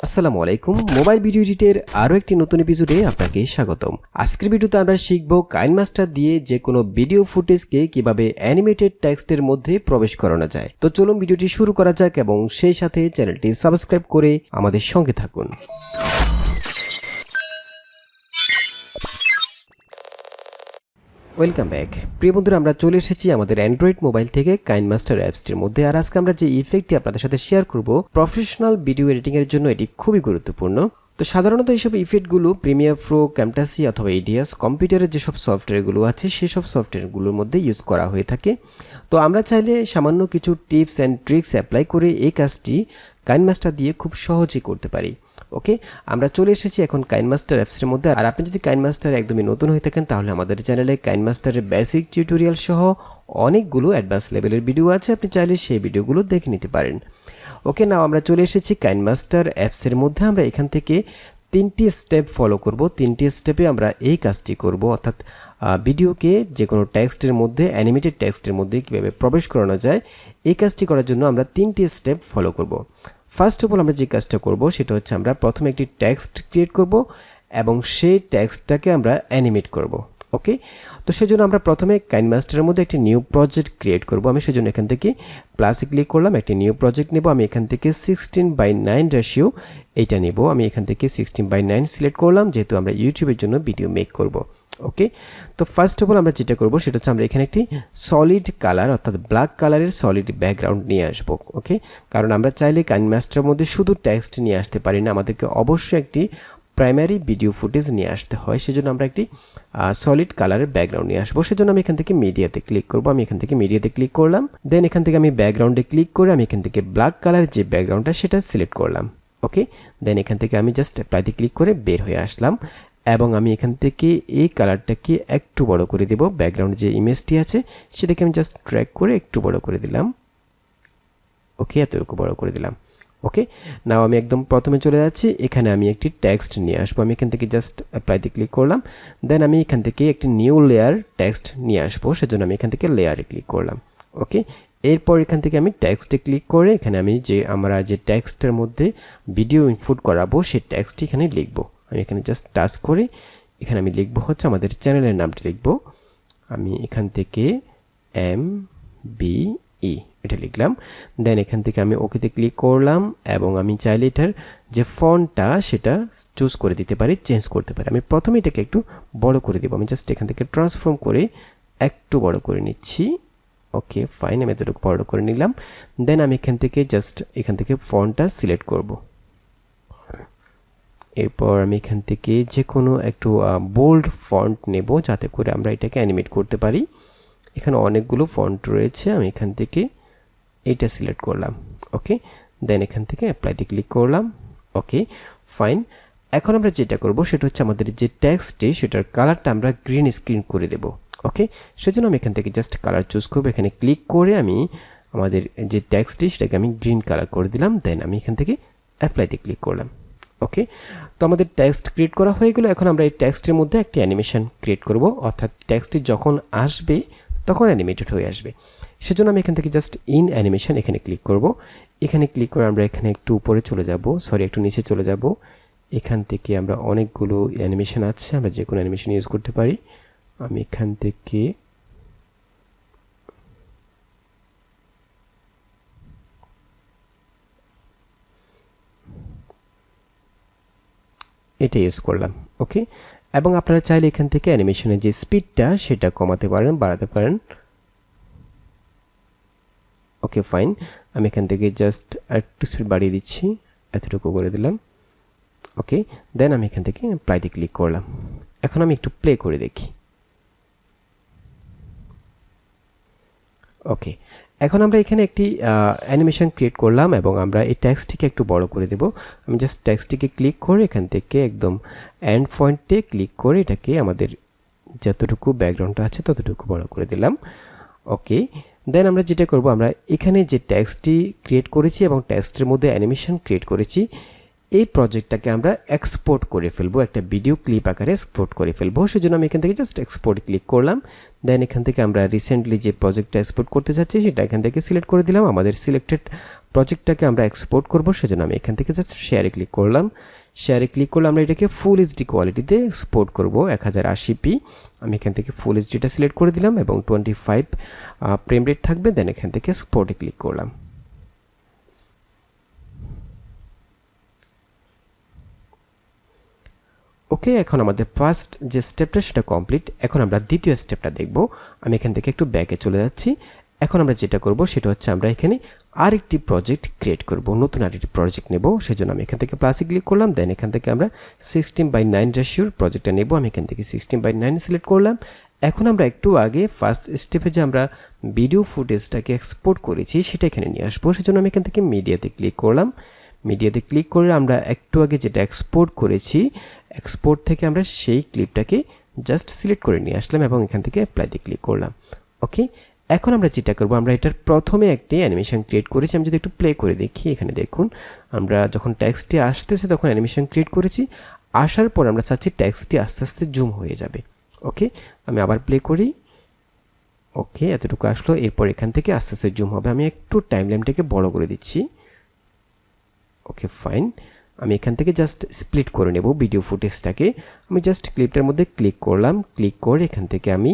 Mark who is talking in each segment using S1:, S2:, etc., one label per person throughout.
S1: আসসালামু আলাইকুম। Mobile video এডিটের আরও একটি নতুন এপিসোডে আপনাকে স্বাগতম। আজকের ভিডিওতে আমরা শিখব কাইনমাস্টার দিয়ে যে কোনো ভিডিও ফুটেজকে কিভাবে অ্যানিমেটেড টেক্সটের মধ্যে প্রবেশ করানো যায়। তো চলুন ভিডিওটি শুরু করা যাক এবং সেই সাথে চ্যানেলটি সাবস্ক্রাইব করে আমাদের সঙ্গে থাকুন। Welcome back. প্রিয় বন্ধুরা, আমরা চলে এসেছি আমাদের অ্যান্ড্রয়েড মোবাইল থেকে কাইনমাস্টার অ্যাপসটির মধ্যে। আর আজকে আমরা যে ইফেক্টটি আপনাদের সাথে শেয়ার করব, প্রফেশনাল ভিডিও এডিটিংয়ের জন্য এটি খুবই গুরুত্বপূর্ণ। তো সাধারণত এইসব ইফেক্টগুলো প্রিমিয়ার প্রো, ক্যামটাসি অথবা এডিয়াস কম্পিউটারের যেসব সফটওয়্যারগুলো আছে সেসব সফটওয়্যারগুলোর মধ্যে ইউজ করা হয়ে থাকে। তো আমরা চাইলে সামান্য কিছু টিপস অ্যান্ড ট্রিক্স অ্যাপ্লাই করে এই কাজটি কাইনমাস্টার দিয়ে খুব সহজেই করতে পারি। ওকে, আমরা চলে এসেছি এখন কাইনমাস্টার অ্যাপসের মধ্যে। আর আপনি যদি কাইনমাস্টার একদমই নতুন হয়ে থাকেন তাহলে আমাদের চ্যানেলে কাইনমাস্টারের বেসিক টিউটোরিয়াল সহ অনেকগুলো অ্যাডভান্স লেভেলের ভিডিও আছে, আপনি চাইলে সেই ভিডিওগুলো দেখে নিতে পারেন। ওকে, নাও আমরা চলে এসেছি কাইনমাস্টার অ্যাপসের মধ্যে। আমরা এখান থেকে তিনটি স্টেপ ফলো করব। তিনটি স্টেপে আমরা এই কাজটি করব, অর্থাৎ ভিডিওকে যে কোনো টেক্সটের মধ্যে, অ্যানিমেটেড টেক্সটের মধ্যে কীভাবে প্রবেশ করানো যায় এই কাজটি করার জন্য আমরা তিনটি স্টেপ ফলো করব। ফার্স্ট অফ অল আমরা যে কাজটা করব সেটা হচ্ছে আমরা প্রথমে একটি টেক্সট ক্রিয়েট করব এবং সেই টেক্সটটাকে আমরা অ্যানিমেট করব। ওকে, তো সেজন্য আমরা প্রথমে কাইনমাস্টারের মধ্যে একটি নিউ প্রজেক্ট ক্রিয়েট করব। আমি সেজন্য এখান থেকে প্লাসে ক্লিক করলাম, একটি নিউ প্রজেক্ট নেব। আমি এখান থেকে 16:9 রেশিও এইটা নেব। আমি এখান থেকে 16:9 সিলেক্ট করলাম, যেহেতু আমরা ইউটিউবের জন্য ভিডিও মেক করব। ওকে, তো ফার্স্ট অফ অল আমরা যেটা করব সেটা হচ্ছে আমরা এখানে একটি সলিড কালার অর্থাৎ ব্ল্যাক কালারের সলিড ব্যাকগ্রাউন্ড নিয়ে আসবো। ওকে, কারণ আমরা চাইলে কাইনমাস্টারের মধ্যে শুধু টেক্সট নিয়ে আসতে পারি না, আমাদেরকে অবশ্যই একটি প্রাইমারি ভিডিও ফুটেজ নিয়ে আসতে হয়। সেজন্য আমরা একটি সলিড কালারের ব্যাকগ্রাউন্ড নিয়ে আসবো। সেজন্য আমি এখান থেকে মিডিয়াতে ক্লিক করব। আমি এখান থেকে মিডিয়াতে ক্লিক করলাম, দেন এখান থেকে আমি ব্যাকগ্রাউন্ডে ক্লিক করে আমি এখান থেকে ব্ল্যাক কালারের যে ব্যাকগ্রাউন্ডটা সেটা সিলেক্ট করলাম। ওকে, দেন এখান থেকে আমি জাস্ট অ্যাপ্লাইতে ক্লিক করে বের হয়ে আসলাম এবং আমি এখান থেকে এই কালারটাকে একটু বড় করে দেব। ব্যাকগ্রাউন্ড যে ইমেজটি আছে সেটাকে আমি জাস্ট ড্র্যাগ করে একটু বড় করে দিলাম। ওকে, এতটুকু বড় করে দিলাম। ওকে, নাও আমি একদম প্রথমে চলে যাচ্ছি, এখানে আমি একটি টেক্সট নিয়ে আসবো। আমি এখান থেকে জাস্ট অ্যাপ্লাইতে ক্লিক করলাম, দেন আমি এখান থেকে একটি নিউ লেয়ার টেক্সট নিয়ে আসবো। সেজন্য আমি এখান থেকে লেয়ারে ক্লিক করলাম। ওকে, এরপর এখান থেকে আমি টেক্সটে ক্লিক করে এখানে আমি আমরা যে টেক্সটের মধ্যে ভিডিও ইনপুট করাবো সেই টেক্সটটি এখানে লিখবো। আমি এখানে জাস্ট টাচ করে এখানে আমি লিখবো হচ্ছে আমাদের চ্যানেলের নামটি লিখবো। আমি এখান থেকে MBE এটা লিখলাম, দেন এখান থেকে আমি ওকেতে ক্লিক করলাম এবং আমি চাইলে এটার যে ফন্টটা সেটা চুজ করে দিতে পারি, চেঞ্জ করতে পারি। আমি প্রথমে এটাকে একটু বড় করে দেবো। আমি জাস্ট এখান থেকে ট্রান্সফর্ম করে একটু বড় করে নিচ্ছি। ওকে, ফাইন, আমি এতটুকু বড় করে নিলাম। দেন আমি এখান থেকে ফন্টটা সিলেক্ট করব। এরপর আমি এখান থেকে যে কোনো একটু বোল্ড ফন্ট নেব যাতে করে আমরা এটাকে অ্যানিমেট করতে পারি। এখানে অনেকগুলো ফন্ট রয়েছে, আমি এখান থেকে এইটা সিলেক্ট করলাম। ওকে, দেন এখান থেকে অ্যাপ্লাইতে ক্লিক করলাম। ওকে, ফাইন। এখন আমরা যেটা করব সেটা হচ্ছে আমাদের যে টেক্সটটি সেটার কালারটা আমরা গ্রিন স্ক্রিন করে দেব। ওকে, সেজন্য আমি এখান থেকে জাস্ট কালার চুজ করবো। এখানে ক্লিক করে আমি আমাদের যে টেক্সটটি সেটাকে আমি গ্রিন কালার করে দিলাম, দেন আমি এখান থেকে অ্যাপ্লাইতে ক্লিক করলাম। ওকে, তো আমাদের টেক্সট ক্রিয়েট করা হয়ে গেল। এখন আমরা এই টেক্সটের মধ্যে একটি অ্যানিমেশন ক্রিয়েট করব, অর্থাৎ টেক্সটটি যখন আসবে তখন অ্যানিমেটেড হয়ে আসবে। সেজন্য আমি এখান থেকে জাস্ট ইন অ্যানিমেশন এখানে ক্লিক করব। এখানে ক্লিক করে আমরা এখানে একটু উপরে চলে যাব, একটু নিচে চলে যাব। এখান থেকে আমরা অনেকগুলো অ্যানিমেশন আছে, আমরা যে কোনো অ্যানিমেশন ইউজ করতে পারি। আমি এখান থেকে এটা ইউজ করলাম। ওকে, এবং আপনারা চাইলে এখান থেকে অ্যানিমেশনের যে স্পিডটা সেটা কমাতে পারেন, বাড়াতে পারেন। ওকে, ফাইন, আমি এখান থেকে জাস্ট আরেকটু স্পিড বাড়িয়ে দিচ্ছি, এতটুকু করে দিলাম। ওকে, দেন আমি এখান থেকে প্লাইতে ক্লিক করলাম। এখন আমি একটু প্লে করে দেখি। ওকে, এখন আমরা এখানে একটি অ্যানিমেশন ক্রিয়েট করলাম এবং আমরা এই টেক্সটটিকে একটু বড় করে দেব। আমি জাস্ট টেক্সটটিকে ক্লিক করে এখান থেকে একদম এন্ড পয়েন্টে ক্লিক করে এটাকে আমাদের যতটুকু ব্যাকগ্রাউন্ডটা আছে ততটুকু বড় করে দিলাম। ওকে, দেন আমরা যেটা করব, আমরা এখানে যে টেক্সটটি ক্রিয়েট করেছি এবং টেক্সটের মধ্যে অ্যানিমেশন ক্রিয়েট করেছি এই প্রজেক্টটাকে আমরা এক্সপোর্ট করে ফেলবো, একটা ভিডিও ক্লিপ আকারে এক্সপোর্ট করে ফেলবো। সেজন্য আমি এখান থেকে জাস্ট এক্সপোর্ট ক্লিক করলাম, দেন এখান থেকে আমরা রিসেন্টলি যে প্রজেক্টটা এক্সপোর্ট করতে যাচ্ছি সেটা এখান থেকে সিলেক্ট করে দিলাম। আমাদের সিলেক্টেড প্রজেক্টটাকে আমরা এক্সপোর্ট করব, সেজন্য আমি এখান থেকে জাস্ট শেয়ারে ক্লিক করলাম। শেয়ারে ক্লিক করলে আমরা এটাকে ফুল এইচডি কোয়ালিটিতে এক্সপোর্ট করব 1080p। আমি এখান থেকে ফুল এইচডিটা সিলেক্ট করে দিলাম এবং 25 ফ্রেম রেট থাকবে। দেন এখান থেকে এক্সপোর্টে ক্লিক করলাম। ওকে, এখন আমাদের ফার্স্ট যে স্টেপটা সেটা কমপ্লিট। এখন আমরা দ্বিতীয় স্টেপটা দেখব। আমি এখান থেকে একটু ব্যাকে চলে যাচ্ছি। এখন আমরা যেটা করব সেটা হচ্ছে আমরা এখানে আরেকটি প্রজেক্ট ক্রিয়েট করব, নতুন আরেকটি প্রজেক্ট নেব। সেজন্য আমি এখান থেকে প্লাসে ক্লিক করলাম। দেন এখান থেকে আমরা 16:9 রেশিওর প্রজেক্টটা নেব। আমি এখান থেকে 16:9 সিলেক্ট করলাম। এখন আমরা একটু আগে ফার্স্ট স্টেপে যে আমরা ভিডিও ফুটেজটাকে এক্সপোর্ট করেছি সেটা এখানে নিয়ে আসবো। সেজন্য আমি এখান থেকে মিডিয়াতে ক্লিক করলাম। মিডিয়াতে ক্লিক করে আমরা একটু আগে যেটা এক্সপোর্ট করেছি, এক্সপোর্ট থেকে আমরা সেই ক্লিপটাকে জাস্ট সিলেক্ট করে নিয়ে আসলাম এবং এখান থেকে অ্যাপ্লাইতে ক্লিক করলাম। ওকে, এখন আমরা যেটা করব, আমরা এটার প্রথমে একটি অ্যানিমেশন ক্রিয়েট করেছি। আমি যদি একটু প্লে করে দেখি, এখানে দেখুন আমরা যখন টেক্সটটি আসতেছে তখন অ্যানিমেশন ক্রিয়েট করেছি। আসার পর আমরা চাচ্ছি টেক্সটটি আস্তে আস্তে জুম হয়ে যাবে। ওকে, আমি আবার প্লে করি। ওকে, এতটুকু আসলো। এরপর এখান থেকে আস্তে আস্তে জুম হবে। আমি একটু টাইমলাইনটাকে বড় করে দিচ্ছি। ওকে ফাইন, আমি এখান থেকে জাস্ট স্প্লিট করে নেব ভিডিও ফুটেজটাকে। আমি জাস্ট ক্লিপটার মধ্যে ক্লিক করলাম। ক্লিক করে এখান থেকে আমি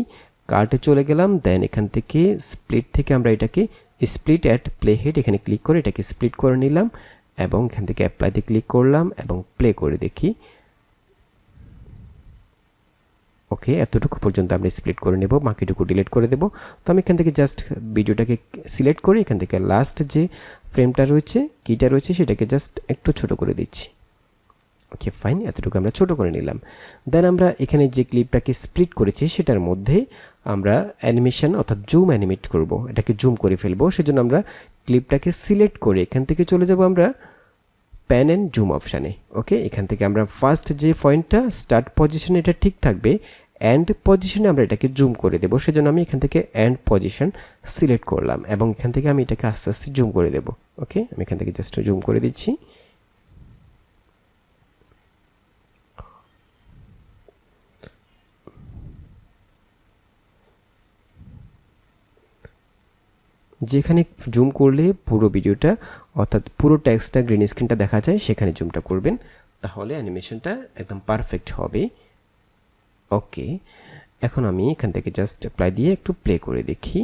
S1: কার্টে চলে গেলাম। দেন এখান থেকে স্প্লিট থেকে আমরা এটাকে স্প্লিট অ্যাট প্লে হেড এখানে ক্লিক করে এটাকে স্প্লিট করে নিলাম এবং এখান থেকে অ্যাপ্লাইতে ক্লিক করলাম এবং প্লে করে দেখি। ওকে, এতটুকু পর্যন্ত আমরা স্প্লিট করে নেব, বাকিটুকু ডিলিট করে দেব। তো আমি এখান থেকে জাস্ট ভিডিওটাকে সিলেক্ট করে এখান থেকে লাস্ট যে ফ্রেমটা রয়েছে, কিটা রয়েছে, সেটাকে জাস্ট একটু ছোট করে দিচ্ছি। ওকে ফাইন, এতটুকু আমরা ছোট করে নিলাম। দেন আমরা এখানে যে ক্লিপটাকে স্প্লিট করেছি সেটার মধ্যে আমরা অ্যানিমেশন অর্থাৎ জুম অ্যানিমেট করব, এটাকে জুম করে ফেলবো। সেজন্য আমরা ক্লিপটাকে সিলেক্ট করে এখান থেকে চলে যাব আমরা প্যান অ্যান্ড জুম অপশানে। ওকে, এখান থেকে আমরা ফার্স্ট যে পয়েন্টটা স্টার্ট পজিশন এটা ঠিক থাকবে, এন্ড পজিশনে আমরা এটাকে জুম করে দেবো। সেজন্য আমি এখান থেকে এন্ড পজিশন সিলেক্ট করলাম এবং এখান থেকে আমি এটাকে আস্তে আস্তে জুম করে দেব। ওকে, আমি এখান থেকে জাস্ট জুম করে দিচ্ছি। যেখানে জুম করলে পুরো ভিডিওটা অর্থাৎ পুরো টেক্সটটা গ্রিন স্ক্রিনটা দেখা যায় সেখানে জুমটা করবেন, তাহলে অ্যানিমেশনটা একদম পারফেক্ট হবে। ওকে, এখন আমি এখান থেকে জাস্ট অ্যাপ্লাই দিয়ে একটু প্লে করে দেখি।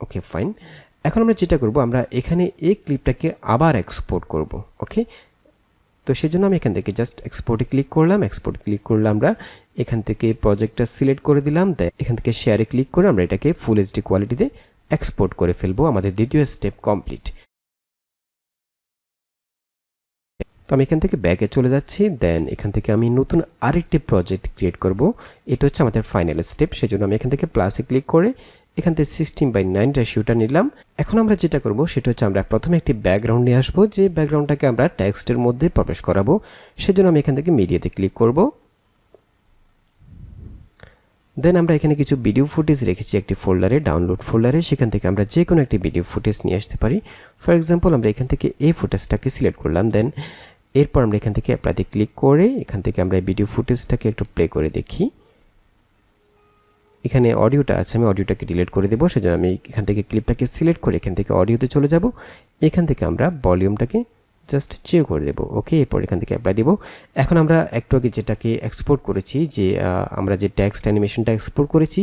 S1: ওকে ফাইন, এখন আমরা যেটা করব, আমরা এখানে এই ক্লিপটাকে আবার এক্সপোর্ট করব। ওকে, তো সেজন্য আমি এখান থেকে জাস্ট এক্সপোর্টে ক্লিক করলাম। এক্সপোর্ট ক্লিক করলে আমরা এখান থেকে প্রজেক্টটা সিলেক্ট করে দিলাম। এখান থেকে শেয়ারে ক্লিক করে আমরা এটাকে ফুল এইচডি কোয়ালিটিতে এক্সপোর্ট করে ফেলবো। আমাদের দ্বিতীয় স্টেপ কমপ্লিট। তো আমি এখান থেকে ব্যাকে চলে যাচ্ছি। দেন এখান থেকে আমি নতুন আরেকটি প্রজেক্ট ক্রিয়েট করব। এটা হচ্ছে আমাদের ফাইনাল স্টেপ। সেজন্য আমি এখান থেকে প্লাসে ক্লিক করে এখান থেকে 16:9 রেশিওটা নিলাম। এখন আমরা যেটা করব সেটা হচ্ছে আমরা প্রথমে একটি ব্যাকগ্রাউন্ড নিয়ে আসবো, যে ব্যাকগ্রাউন্ডটাকে আমরা টেক্সটের মধ্যে প্রবেশ করাবো। সেজন্য আমি এখান থেকে মিডিয়াতে ক্লিক করব। দেন আমরা এখানে কিছু ভিডিও ফুটেজ রেখেছি একটি ফোল্ডারে, ডাউনলোড ফোল্ডারে। সেখান থেকে আমরা যে কোনো একটি ভিডিও ফুটেজ নিয়ে আসতে পারি। ফর এক্সাম্পল আমরা এখান থেকে এই ফুটেজটাকে সিলেক্ট করলাম। দেন এরপর আমরা এখান থেকে অ্যাপ্লাইতে ক্লিক করে এখান থেকে আমরা ভিডিও ফুটেজটাকে একটু প্লে করে দেখি। এখানে অডিওটা আছে, আমি অডিওটাকে ডিলিট করে দেবো। সেজন্য আমি এখান থেকে ক্লিপটাকে সিলেক্ট করে এখান থেকে অডিওতে চলে যাব। এখান থেকে আমরা ভলিউমটাকে জাস্ট চেক করে দেবো। ওকে, এরপর এখান থেকে অ্যাপ্লাই দেবো। এখন আমরা একটু আগে যেটাকে এক্সপোর্ট করেছি, যে আমরা যে টেক্সট অ্যানিমেশনটা এক্সপোর্ট করেছি,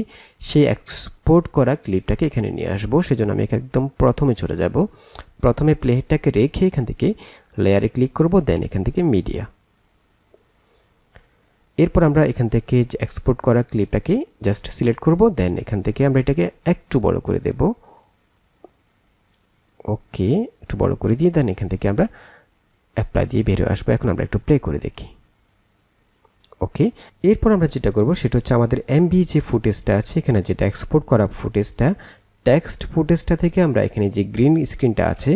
S1: সেই এক্সপোর্ট করা ক্লিপটাকে এখানে নিয়ে আসবো। সেজন্য আমি একদম প্রথমে চলে যাব। প্রথমে প্লেহেডটাকে রেখে এখান থেকে লেয়ারে ক্লিক করব। দেন এখান থেকে মিডিয়া। এরপর আমরা এখান থেকে এক্সপোর্ট করা ক্লিপটাকে জাস্ট সিলেক্ট করব। দেন এখান থেকে আমরা এটাকে একটু বড় করে দেব। ওকে, একটু বড় করে দিয়ে দেন এখান থেকে আমরা অ্যাপ্লাই দিয়ে বেরিয়ে আসবো। এখন আমরা একটু প্লে করে দেখি। ওকে, এরপর আমরা যেটা করব সেটা হচ্ছে আমাদের এমবি যে ফুটেজটা আছে, এখানে যেটা এক্সপোর্ট করা ফুটেজটা, টেক্সট ফুটেজটা থেকে আমরা এখানে যে গ্রিন স্ক্রিনটা আছে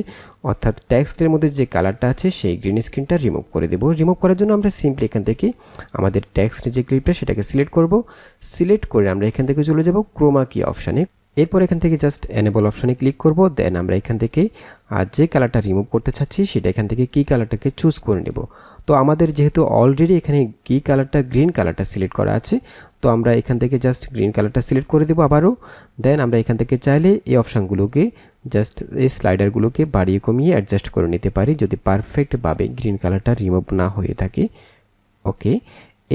S1: অর্থাৎ টেক্সটের মধ্যে যে কালারটা আছে সেই গ্রিন স্ক্রিনটা রিমুভ করে দেব। রিমুভ করার জন্য আমরা সিম্পলি এখান থেকে আমাদের টেক্সট যে ক্লিপটা সেটাকে সিলেক্ট করব। সিলেক্ট করে আমরা এখান থেকে চলে যাব ক্রোমা কি অপশানে। এরপর এখান থেকে জাস্ট এনেবল অপশানে ক্লিক করব। দেন আমরা এখান থেকে যে কালারটা রিমুভ করতে চাচ্ছি সেটা এখান থেকে কি কালারটাকে চুজ করে নেব। তো আমাদের যেহেতু অলরেডি এখানে কি কালারটা গ্রিন কালারটা সিলেক্ট করা আছে, তো আমরা এখান থেকে জাস্ট গ্রিন কালারটা সিলেক্ট করে দেবো আবারও। দেন আমরা এখান থেকে চাইলে এই অপশানগুলোকে জাস্ট এই স্লাইডারগুলোকে বাড়িয়ে কমিয়ে অ্যাডজাস্ট করে নিতে পারি যদি পারফেক্টভাবে গ্রিন কালারটা রিমুভ না হয়ে থাকে। ওকে,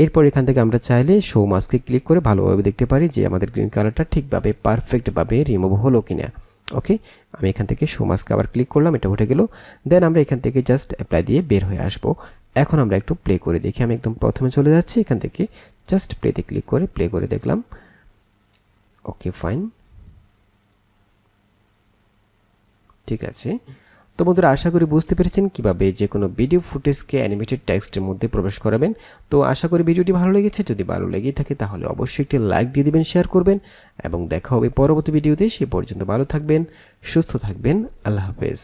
S1: এরপর এখান থেকে আমরা চাইলে শো মাস্কে ক্লিক করে ভালোভাবে দেখতে পারি যে আমাদের গ্রিন কালারটা ঠিকভাবে পারফেক্টভাবে রিমুভ হলো কিনা। ওকে, আমি এখান থেকে শো মাস্কে আবার ক্লিক করলাম, এটা উঠে গেল। দেন আমরা এখান থেকে জাস্ট অ্যাপ্লাই দিয়ে বের হয়ে আসবো। এখন আমরা একটু প্লে করে দেখি। আমি একদম প্রথমে চলে যাচ্ছি, এখান থেকে জাস্ট প্লেতে ক্লিক করে প্লে করে দেখলাম। ওকে ফাইন, ঠিক আছে। তো বন্ধুরা, আশা করি বুঝতে পেরেছেন কিভাবে যে কোনো ভিডিও ফুটেজকে অ্যানিমেটেড টেক্সটের মধ্যে প্রবেশ করাবেন। তো আশা করি ভিডিওটি ভালো লেগেছে। যদি ভালো লেগেই থাকে তাহলে অবশ্যই একটি লাইক দিয়ে দিবেন, শেয়ার করবেন এবং দেখা হবে পরবর্তী ভিডিওতে। সে পর্যন্ত ভালো থাকবেন, সুস্থ থাকবেন। আল্লাহ হাফেজ।